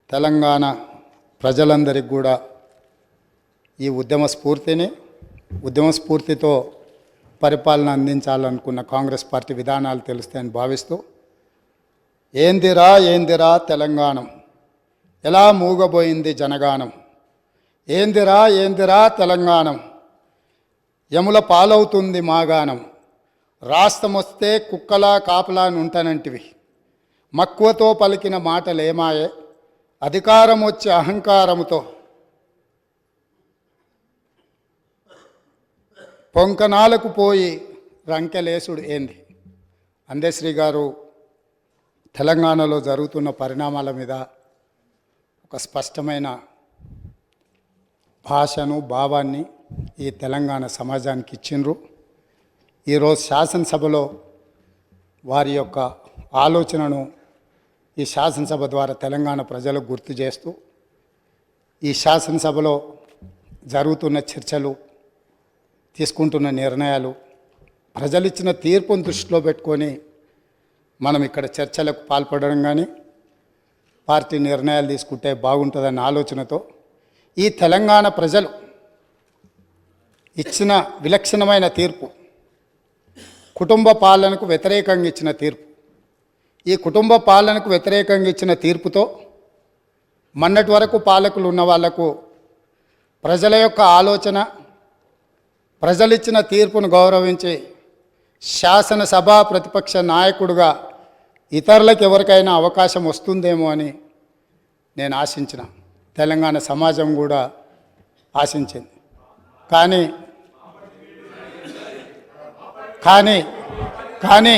తెలంగాణ ప్రజలందరికీ కూడా ఈ ఉద్యమ స్ఫూర్తితో పరిపాలన అందించాలనుకున్న కాంగ్రెస్ పార్టీ విధానాలు తెలుస్తాయని భావిస్తూ ఏందిరా తెలంగాణం ఎలా మూగబోయింది జనగానం, ఏందిరా తెలంగాణం యముల పాలవుతుంది మాగానం, రాష్ట్రమొస్తే కుక్కలా కాపలా ఉంటానంటివి, మక్కువతో పలికిన మాటలేమాయే, అధికారం వచ్చే అహంకారముతో పొంకనాలకు పోయి రంకెలేసుడు ఏంది. అందశ్రీ గారు తెలంగాణలో జరుగుతున్న పరిణామాల మీద ఒక స్పష్టమైన భాషను భావాన్ని ఈ తెలంగాణ సమాజానికి ఇచ్చిండ్రు. ఈరోజు శాసనసభలో వారి యొక్క ఆలోచనను ఈ శాసనసభ ద్వారా తెలంగాణ ప్రజలకు గుర్తు చేస్తూ ఈ శాసనసభలో జరుగుతున్న చర్చలు, తీసుకుంటున్న నిర్ణయాలు, ప్రజలిచ్చిన తీర్పును దృష్టిలో పెట్టుకొని మనం ఇక్కడ చర్చలకు పాల్పడడం కానీ పార్టీ నిర్ణయాలు తీసుకుంటే బాగుంటుందన్న ఆలోచనతో ఈ తెలంగాణ ప్రజలు ఇచ్చిన విలక్షణమైన తీర్పు, కుటుంబ పాలనకు వ్యతిరేకంగా ఇచ్చిన తీర్పు, ఈ కుటుంబ పాలనకు వ్యతిరేకంగా ఇచ్చిన తీర్పుతో మొన్నటి వరకు పాలకులు ఉన్న వాళ్లకు ప్రజల యొక్క ఆలోచన, ప్రజలిచ్చిన తీర్పును గౌరవించి శాసనసభ ప్రతిపక్ష నాయకుడిగా ఇతరులకు ఎవరికైనా అవకాశం వస్తుందేమో అని నేను ఆశించిన, తెలంగాణ సమాజం కూడా ఆశించింది. కానీ కానీ కానీ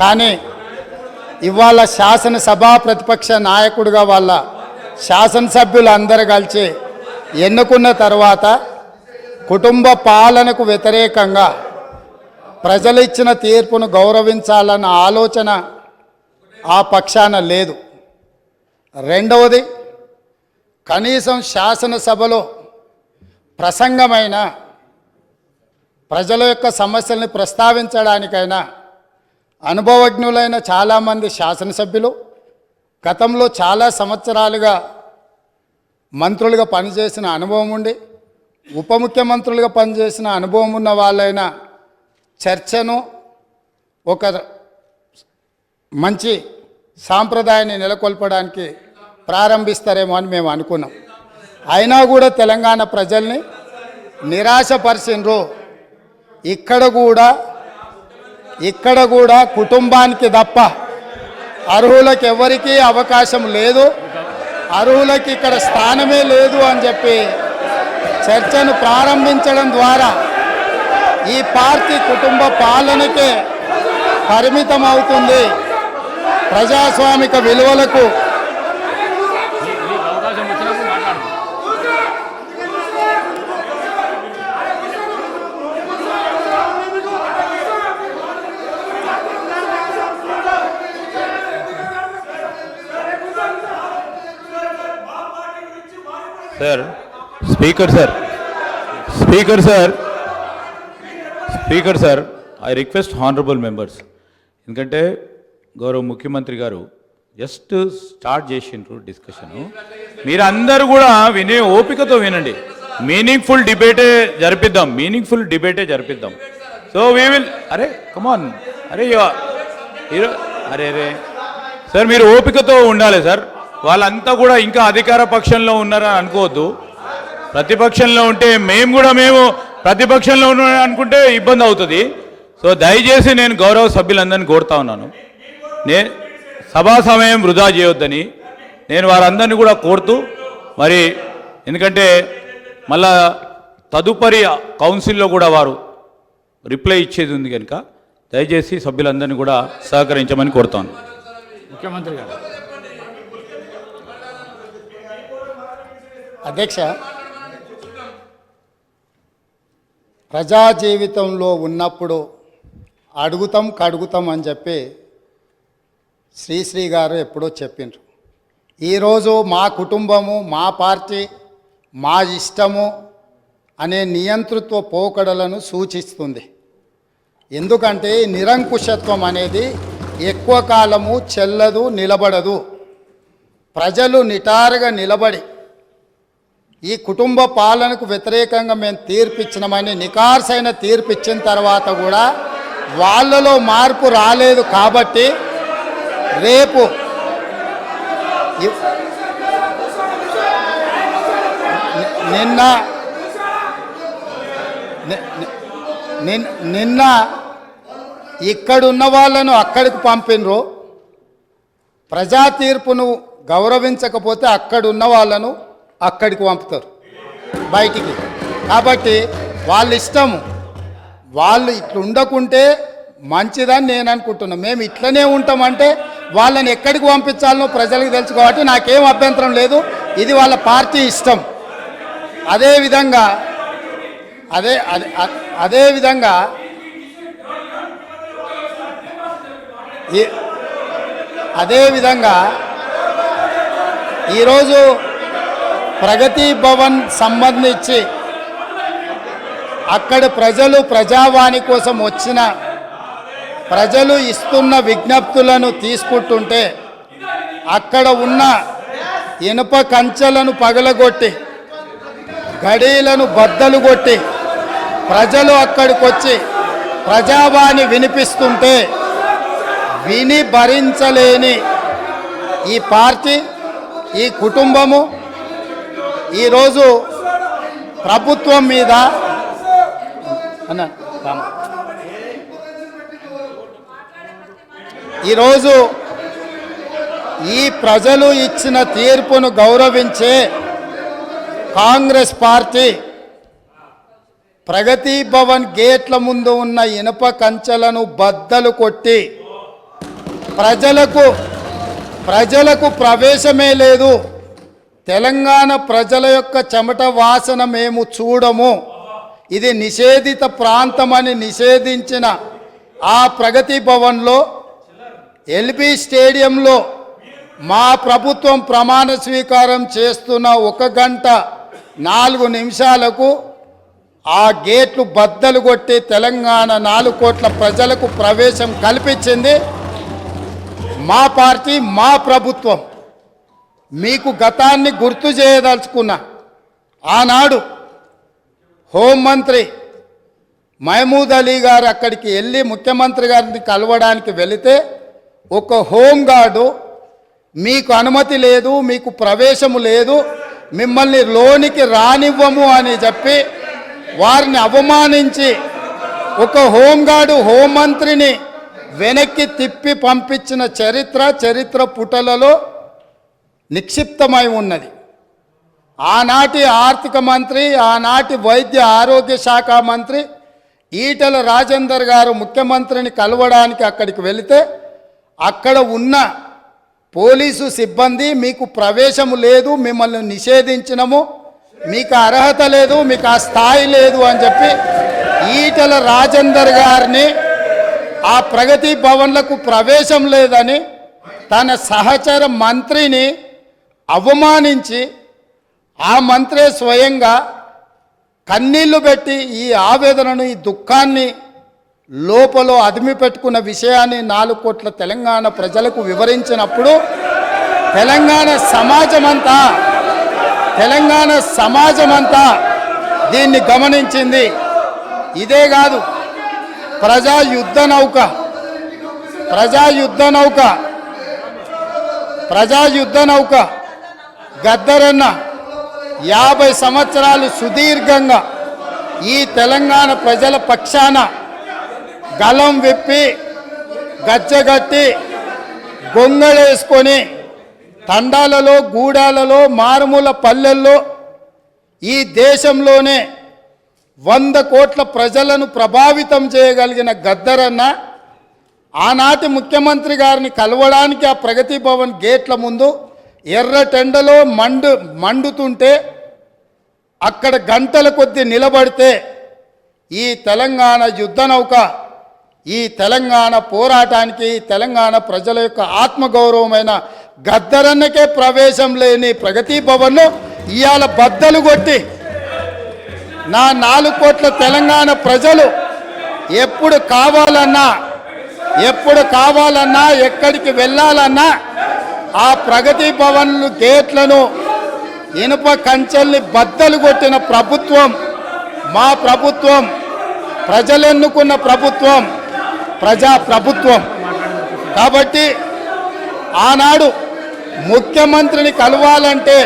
కానీ ఇవాళ శాసనసభ ప్రతిపక్ష నాయకుడిగా వాళ్ళ శాసనసభ్యులు అందరూ కలిసి ఎన్నుకున్న తర్వాత కుటుంబ పాలనకు వ్యతిరేకంగా ప్రజలు ఇచ్చిన తీర్పును గౌరవించాలన్న ఆలోచన ఆ పక్షాన లేదు. రెండవది, కనీసం శాసనసభలో ప్రసంగమైన ప్రజల యొక్క సమస్యల్ని ప్రస్తావించడానికైనా అనుభవజ్ఞులైన చాలామంది శాసనసభ్యులు, గతంలో చాలా సంవత్సరాలుగా మంత్రులుగా పనిచేసిన అనుభవం ఉండి ఉప ముఖ్యమంత్రులుగా పనిచేసిన అనుభవం ఉన్న వాళ్ళైన చర్చను ఒక మంచి సాంప్రదాయాన్ని నెలకొల్పడానికి ప్రారంభిస్తారేమో అని మేము అనుకున్నాం. అయినా కూడా తెలంగాణ ప్రజల్ని నిరాశపరిచినరు. ఇక్కడ కూడా కుటుంబానికి తప్ప అర్హులకు ఎవరికీ అవకాశం లేదు, అర్హులకి ఇక్కడ స్థానమే లేదు అని చెప్పి చర్చను ప్రారంభించడం ద్వారా ఈ పార్టీ కుటుంబ పాలనకే పరిమితం అవుతుంది. ప్రజాస్వామిక విలువలకు speaker sir I request honourable members, ఎందుకంటే గౌరవ ముఖ్యమంత్రి గారు జస్ట్ స్టార్ట్ చేసిండ్రు డిస్కషను. మీరందరూ కూడా వినే ఓపికతో వినండి. మీనింగ్ఫుల్ డిబేటే జరిపిద్దాం. So we will come on sir, మీరు ఓపికతో ఉండాలి సార్. వాళ్ళంతా కూడా ఇంకా అధికార పక్షంలో ఉన్నారని అనుకోవద్దు. ప్రతిపక్షంలో ఉంటే మేము ప్రతిపక్షంలో ఉన్నామని అనుకుంటే ఇబ్బంది అవుతుంది. సో దయచేసి నేను గౌరవ సభ్యులందరినీ కోరుతా ఉన్నాను, సభా సమయం వృధా చేయొద్దని నేను వారందరినీ కూడా కోరుతూ, మరి ఎందుకంటే మళ్ళా తదుపరి కౌన్సిల్లో కూడా వారు రిప్లై ఇచ్చేది ఉంది కనుక దయచేసి సభ్యులందరినీ కూడా సహకరించమని కోరుతాను. ముఖ్యమంత్రి గారు. అధ్యక్ష, ప్రజా జీవితంలో ఉన్నప్పుడు కడుగుతాం అని చెప్పి శ్రీశ్రీ గారు ఎప్పుడో చెప్పిండ్రు. ఈరోజు మా కుటుంబము, మా పార్టీ, మా ఇష్టము అనే నియంతృత్వ పోకడలను సూచిస్తుంది. ఎందుకంటే నిరంకుశత్వం అనేది ఎక్కువ కాలము చెల్లదు, నిలబడదు. ప్రజలు నిటారుగా నిలబడి ఈ కుటుంబ పాలనకు వ్యతిరేకంగా మేము తీర్పిచ్చినామని నికార్సైన తీర్పిచ్చిన తర్వాత కూడా వాళ్ళలో మార్పు రాలేదు. కాబట్టి రేపు నిన్న ఇక్కడున్న వాళ్ళను అక్కడికి పంపినరు. ప్రజా తీర్పును గౌరవించకపోతే అక్కడున్న వాళ్ళను అక్కడికి పంపుతారు బయటికి. కాబట్టి వాళ్ళ ఇష్టము, వాళ్ళు ఇట్లా ఉండకుంటే మంచిదని నేను అనుకుంటున్నాను. మేము ఇట్లనే ఉంటామంటే వాళ్ళని ఎక్కడికి పంపించాలనో ప్రజలకు తెలుసు. కాబట్టి నాకేం అభ్యంతరం లేదు, ఇది వాళ్ళ పార్టీ ఇష్టం. అదేవిధంగా ఈరోజు ప్రగతి భవన్ సంబంధించి అక్కడ ప్రజలు ప్రజావాణి కోసం వచ్చిన ప్రజలు ఇస్తున్న విజ్ఞప్తులను తీసుకుంటుంటే అక్కడ ఉన్న ఇనుప కంచెలను పగలగొట్టి గడీలను బద్దలు కొట్టి ప్రజలు అక్కడికి వచ్చి ప్రజావాణి వినిపిస్తుంటే విని భరించలేని ఈ పార్టీ, ఈ కుటుంబము ఈరోజు ప్రభుత్వం మీద ఈరోజు ఈ ప్రజలు ఇచ్చిన తీర్పును గౌరవించే కాంగ్రెస్ పార్టీ ప్రగతి భవన్ గేట్ల ముందు ఉన్న ఇనుప కంచెలను బద్దలు కొట్టి ప్రజలకు ప్రవేశమే లేదు, తెలంగాణ ప్రజల యొక్క చెమట వాసన మేము చూడము, ఇది నిషేధిత ప్రాంతమని నిషేధించిన ఆ ప్రగతి భవన్లో ఎల్బీ స్టేడియంలో మా ప్రభుత్వం ప్రమాణ స్వీకారం చేస్తున్న 1 గంట 4 నిమిషాలకు ఆ గేట్లు బద్దలు కొట్టి తెలంగాణ 4 కోట్ల ప్రజలకు ప్రవేశం కల్పించింది మా పార్టీ, మా ప్రభుత్వం. మీకు గతాన్ని గుర్తు చేయదలుచుకున్నా. ఆనాడు హోంమంత్రి మహమూద్ అలీ గారు అక్కడికి వెళ్ళి ముఖ్యమంత్రి గారిని కలవడానికి వెళితే ఒక హోంగార్డు మీకు అనుమతి లేదు, మీకు ప్రవేశము లేదు, మిమ్మల్ని లోనికి రానివ్వము అని చెప్పి వారిని అవమానించి ఒక హోంగార్డు హోంమంత్రిని వెనక్కి తిప్పి పంపించిన చరిత్ర పుటలలో నిక్షిప్తమై ఉన్నది. ఆనాటి ఆర్థిక మంత్రి, ఆనాటి వైద్య ఆరోగ్య శాఖ మంత్రి ఈటెల రాజేందర్ గారు ముఖ్యమంత్రిని కలవడానికి అక్కడికి వెళితే అక్కడ ఉన్న పోలీసు సిబ్బంది మీకు ప్రవేశము లేదు, మిమ్మల్ని నిషేధించినము, మీకు అర్హత లేదు, మీకు ఆ స్థాయి లేదు అని చెప్పి ఈటెల రాజేందర్ గారిని ఆ ప్రగతి భవన్లకు ప్రవేశం లేదని తన సహచర మంత్రిని అవమానించి ఆ మంత్రే స్వయంగా కన్నీళ్లు పెట్టి ఈ ఆవేదనను, ఈ దుఃఖాన్ని లోపల అదిమి పెట్టుకున్న విషయాన్ని 4 కోట్ల తెలంగాణ ప్రజలకు వివరించినప్పుడు తెలంగాణ సమాజమంతా దీన్ని గమనించింది. ఇదే కాదు, ప్రజా యుద్ధ నౌక గద్దరన్న 50 సంవత్సరాలు సుదీర్ఘంగా ఈ తెలంగాణ ప్రజల పక్షాన గలం విప్పి గచ్చగట్టి గొంగళేసుకొని తండాలలో, గూడాలలో, మారుమూల పల్లెల్లో ఈ దేశంలోనే 100 కోట్ల ప్రజలను ప్రభావితం చేయగలిగిన గద్దరన్న ఆనాటి ముఖ్యమంత్రి గారిని కలవడానికి ఆ ప్రగతి భవన్ గేట్ల ముందు ఎర్రటెండలో మండుతుంటే అక్కడ గంటల కొద్దీ నిలబడితే ఈ తెలంగాణ యుద్ధ నౌక, ఈ తెలంగాణ పోరాటానికి, తెలంగాణ ప్రజల యొక్క ఆత్మగౌరవమైన గద్దరన్నకే ప్రవేశం లేని ప్రగతి భవన్ను ఇవాళ బద్దలు కొట్టి నా 4 కోట్ల తెలంగాణ ప్రజలు ఎప్పుడు కావాలన్నా ఎప్పుడు కావాలన్నా ఎక్కడికి వెళ్ళాలన్నా ఆ ప్రగతి భవన్లు గేట్లను ఇనుప కంచెల్ని బద్దలు కొట్టిన ప్రభుత్వం మా ప్రభుత్వం, ప్రజలెన్నుకున్న ప్రభుత్వం, ప్రజా ప్రభుత్వం. కాబట్టి ఆనాడు ముఖ్యమంత్రిని కలవాలంటే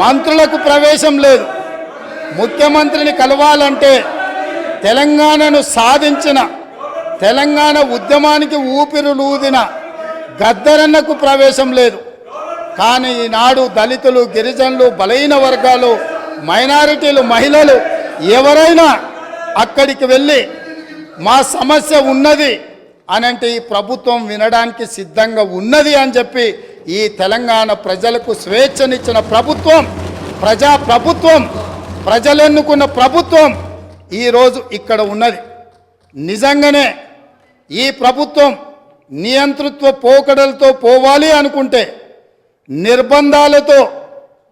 మంత్రులకు ప్రవేశం లేదు. ముఖ్యమంత్రిని కలవాలంటే తెలంగాణను సాధించిన, తెలంగాణ ఉద్యమానికి ఊపిరులూదిన గద్దరన్నకు ప్రవేశం లేదు. కానీ ఈనాడు దళితులు, గిరిజనులు, బలహీన వర్గాలు, మైనారిటీలు, మహిళలు ఎవరైనా అక్కడికి వెళ్ళి మా సమస్య ఉన్నది అనంటే ఈ ప్రభుత్వం వినడానికి సిద్ధంగా ఉన్నది అని చెప్పి ఈ తెలంగాణ ప్రజలకు స్వేచ్ఛనిచ్చిన ప్రభుత్వం, ప్రజా ప్రభుత్వం, ప్రజలెన్నుకున్న ప్రభుత్వం ఈరోజు ఇక్కడ ఉన్నది. నిజంగానే ఈ ప్రభుత్వం నియంతృత్వ పోకడలతో పోవాలి అనుకుంటే, నిర్బంధాలతో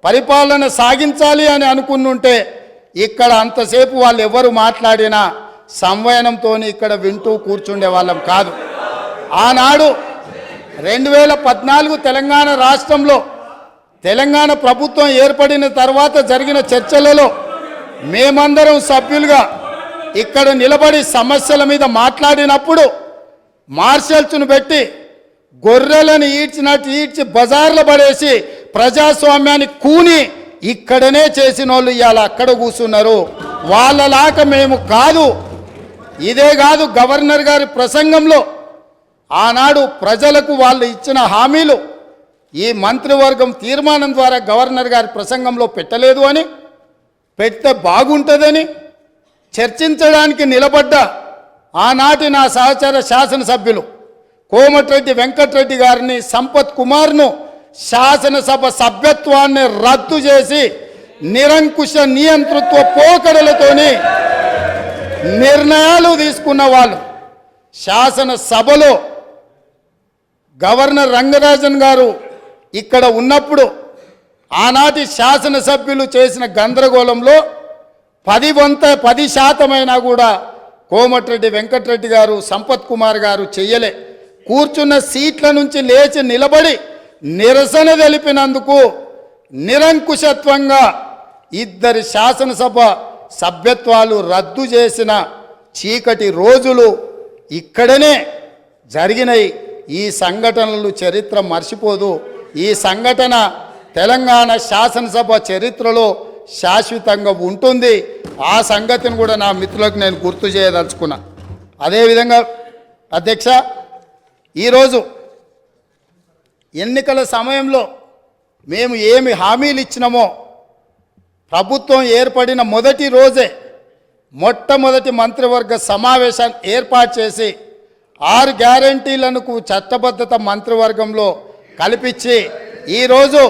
పరిపాలన సాగించాలి అని అనుకుంటుంటే ఇక్కడ అంతసేపు వాళ్ళు ఎవరు మాట్లాడినా సంవయనంతో ఇక్కడ వింటూ కూర్చుండే వాళ్ళం కాదు. ఆనాడు 2014 తెలంగాణ రాష్ట్రంలో తెలంగాణ ప్రభుత్వం ఏర్పడిన తర్వాత జరిగిన చర్చలలో మేమందరం సభ్యులుగా ఇక్కడ నిలబడి సమస్యల మీద మాట్లాడినప్పుడు మార్షల్స్ను పెట్టి గొర్రెలను ఈడ్చినట్టు ఈడ్చి బజార్లో పడేసి ప్రజాస్వామ్యాన్ని కూని ఇక్కడనే చేసిన వాళ్ళు ఇవాళ అక్కడ కూర్చున్నారు. వాళ్ళలాగా మేము కాదు. ఇదే కాదు, గవర్నర్ గారి ప్రసంగంలో ఆనాడు ప్రజలకు వాళ్ళు ఇచ్చిన హామీలు ఈ మంత్రివర్గం తీర్మానం ద్వారా గవర్నర్ గారి ప్రసంగంలో పెట్టలేదు అని, పెడితే బాగుంటుందని చర్చించడానికి నిలబడ్డ ఆనాటి నా సహచర శాసనసభ్యులు కోమటిరెడ్డి వెంకటరెడ్డి గారిని, సంపత్ కుమార్ను శాసనసభ సభ్యత్వాన్ని రద్దు చేసి నిరంకుశ నియంతృత్వ పోకడలతోని నిర్ణయాలు తీసుకున్న వాళ్ళు శాసనసభలో గవర్నర్ రంగరాజన్ గారు ఇక్కడ ఉన్నప్పుడు ఆనాటి శాసనసభ్యులు చేసిన గందరగోళంలో 10% కూడా కోమటిరెడ్డి వెంకటరెడ్డి గారు, సంపత్ కుమార్ గారు చెయ్యలే. కూర్చున్న సీట్ల నుంచి లేచి నిలబడి నిరసన తెలిపినందుకు నిరంకుశత్వంగా 2 శాసనసభ సభ్యత్వాలు రద్దు చేసిన చీకటి రోజులు ఇక్కడనే జరిగినాయి. ఈ సంఘటనలు చరిత్ర మర్చిపోదు. ఈ సంఘటన తెలంగాణ శాసనసభ చరిత్రలో శాశ్వతంగా ఉంటుంది. ఆ సంగతిని కూడా నా మిత్రులకు నేను గుర్తు చేయదలుచుకున్నా. అదేవిధంగా అధ్యక్ష, ఈరోజు ఎన్నికల సమయంలో మేము ఏమి హామీలు ఇచ్చినామో ప్రభుత్వం ఏర్పడిన మొదటి రోజే మొట్టమొదటి మంత్రివర్గ సమావేశాన్ని ఏర్పాటు చేసి 6 గ్యారంటీలను చట్టబద్ధత మంత్రివర్గంలో కల్పించి ఈరోజు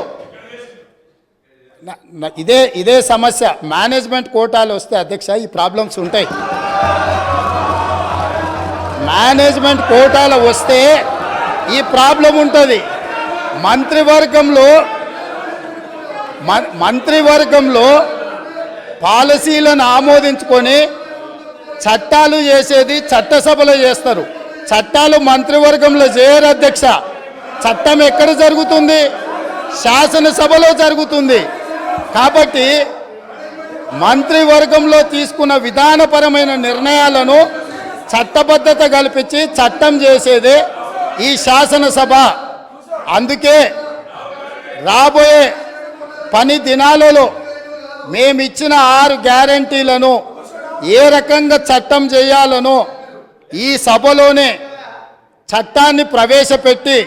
ఇదే సమస్య మేనేజ్మెంట్ కోటాలు వస్తే అధ్యక్ష ఈ ప్రాబ్లమ్స్ ఉంటాయి. మేనేజ్మెంట్ కోటాలు వస్తే ఈ ప్రాబ్లం ఉంటుంది. మంత్రివర్గంలో పాలసీలను ఆమోదించుకొని చట్టాలు చేసేది చట్టసభలో చేస్తారు. చట్టాలు మంత్రివర్గంలో చేయరు అధ్యక్ష. చట్టం ఎక్కడ జరుగుతుంది? శాసనసభలో జరుగుతుంది. కాబట్టి మంత్రివర్గంలో తీసుకున్న విధానపరమైన నిర్ణయాలను చట్టబద్ధత కల్పించి చట్టం చేసేదే ఈ శాసనసభ. అందుకే రాబోయే పని దినాలలో మేమిచ్చిన 6 గ్యారంటీలను ఏ రకంగా చట్టం చేయాలనో ఈ సభలోనే చట్టాన్ని ప్రవేశపెట్టి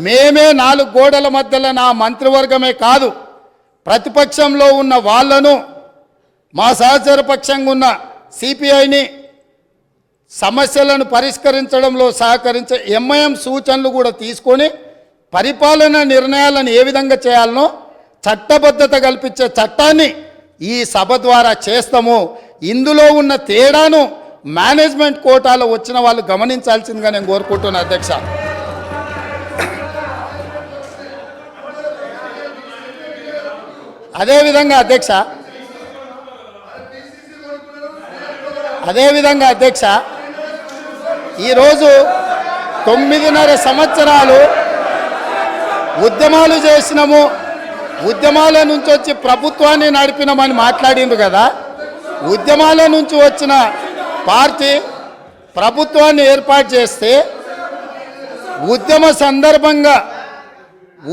మేమే 4 గోడల మధ్యలో నా మంత్రివర్గమే కాదు ప్రతిపక్షంలో ఉన్న వాళ్ళను, మా సహచర పక్షంగా ఉన్న సిపిఐని సమస్యలను పరిష్కరించడంలో సహకరించే ఎంఐఎం సూచనలు కూడా తీసుకొని పరిపాలన నిర్ణయాలను ఏ విధంగా చేయాలనో చట్టబద్ధత కల్పించే చట్టాన్ని ఈ సభ ద్వారా చేస్తాము. ఇందులో ఉన్న తేడాను మేనేజ్మెంట్ కోటాలో వచ్చిన వాళ్ళు గమనించాల్సిందిగా నేను కోరుకుంటున్నాను అధ్యక్ష. అదేవిధంగా అధ్యక్ష ఈరోజు 9.5 సంవత్సరాలు ఉద్యమాలు చేసినాము, ఉద్యమాల నుంచి వచ్చి ప్రభుత్వాన్ని నడిపినామని మాట్లాడిండ్రు కదా. ఉద్యమాల నుంచి వచ్చిన పార్టీ ప్రభుత్వాన్ని ఏర్పాటు చేస్తే ఉద్యమ సందర్భంగా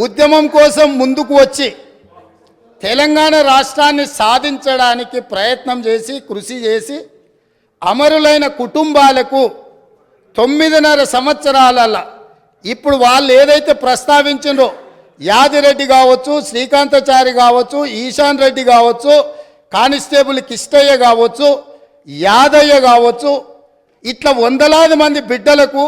ఉద్యమం కోసం ముందుకు వచ్చి తెలంగాణ రాష్ట్రాన్ని సాధించడానికి ప్రయత్నం చేసి కృషి చేసి అమరులైన కుటుంబాలకు 9.5 సంవత్సరాల ఇప్పుడు వాళ్ళు ఏదైతే ప్రస్తావించిండ్రో యాదిరెడ్డి కావచ్చు, శ్రీకాంతాచారి కావచ్చు, ఈశాన్ రెడ్డి కావచ్చు, కానిస్టేబుల్ కిష్టయ్య కావచ్చు, యాదయ్య కావచ్చు, ఇట్లా వందలాది మంది బిడ్డలకు